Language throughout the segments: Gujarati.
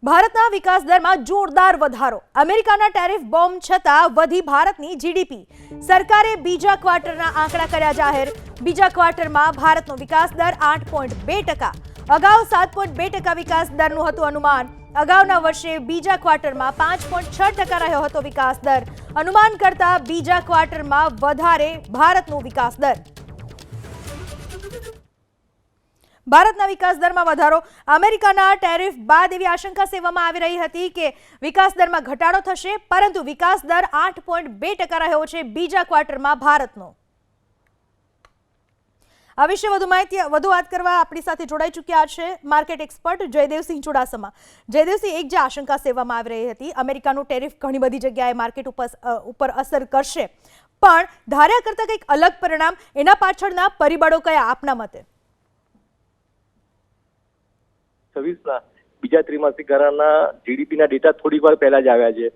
ભારતના વિકાસ દરમાં જોરદાર વધારો. અમેરિકાના ટેરિફ બોમ્બ છતાં વધી ભારતની જીડીપી. સરકારે બીજા ક્વાર્ટરના આંકડા કર્યા જાહેર. બીજા ક્વાર્ટરમાં ભારતનો વિકાસ દર 8.2%. અગાઉ 7.2% વિકાસ દરનું હતું અનુમાન. અગાઉના વર્ષે બીજા ક્વાર્ટરમાં 5.6% રહ્યો હતો વિકાસ દર. અનુમાન કરતા બીજા ક્વાર્ટરમાં વધારે ભારતનો વિકાસ દર. ભારતના વિકાસ દરમાં વધારો. અમેરિકાના ટેરિફ બાદ એવી આશંકા સેવવામાં આવી રહી હતી કે વિકાસ દરમાં ઘટાડો થશે, પરંતુ વિકાસ દર 8.2% રહ્યો છે બીજા ક્વાર્ટરમાં ભારતનો. આ વિશે વધુ માહિતી વધુ વાત કરવા આપણી સાથે જોડાઈ ચૂક્યા છે માર્કેટ એક્સપર્ટ જયદેવસિંહ ચુડાસમા. જયદેવસિંહ, એક જે આશંકા સેવવામાં આવી રહી હતી, અમેરિકાનું ટેરિફ ઘણી બધી જગ્યાએ માર્કેટ ઉપર અસર કરશે, પણ ધાર્યા કરતાં કંઈક અલગ પરિણામ, એના પાછળના પરિબળો કયા આપના મતે? 26ના બીજા ત્રિમાસિક ગાળાના જીડીપીના ડેટા થોડીક વાર પહેલા જ આવ્યા છે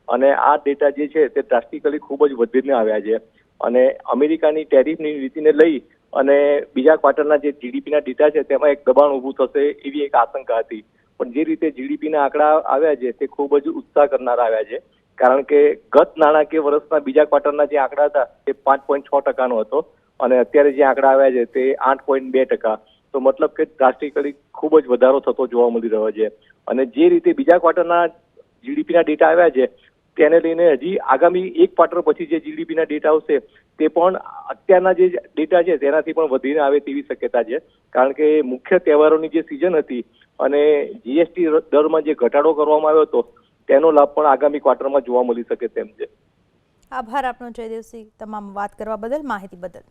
અને આ ડેટા જે છે તે ડ્રાસ્ટિકલી ખૂબ જ વધીને આવ્યા છે અને અમેરિકાની ટેરિફની નીતિને લઈ અને બીજા ક્વાર્ટરના જે જીડીપીના ડેટા છે તેમાં એક દબાણ ઊભું થશે એવી એક આશંકા હતી. પણ જે રીતે જીડીપીના આંકડા આવ્યા છે તે ખૂબ જ ઉત્સાહ કરનારા આવ્યા છે, કારણ કે ગત નાણાકીય વર્ષના બીજા ક્વાર્ટરના જે આંકડા હતા તે 5.6%નો હતો અને અત્યારે જે આંકડા આવ્યા છે તે 8.2%. તો મતલબ કે ડ્રાસ્ટિકલી ખૂબ જ વધારો થતો જોવા મળી રહ્યો છે અને જે રીતે બીજા ક્વાર્ટરના જીડીપીના ડેટા આવ્યા છે તેને લઈને હજી આગામી એક ક્વાર્ટર પછી જે જીડીપીના ડેટા આવશે તે પણ અત્યારના જે ડેટા છે તેનાથી પણ વધીને આવે તેવી શક્યતા છે, કારણ કે મુખ્ય તહેવારોની જે સિઝન હતી અને જીએસટી દરમાં જે ઘટાડો કરવામાં આવ્યો હતો તેનો લાભ પણ આગામી ક્વાર્ટરમાં જોવા મળી શકે તેમ છે. આભાર આપનો જયદેવસિંહ, તમામ વાત કરવા બદલ, માહિતી બદલ.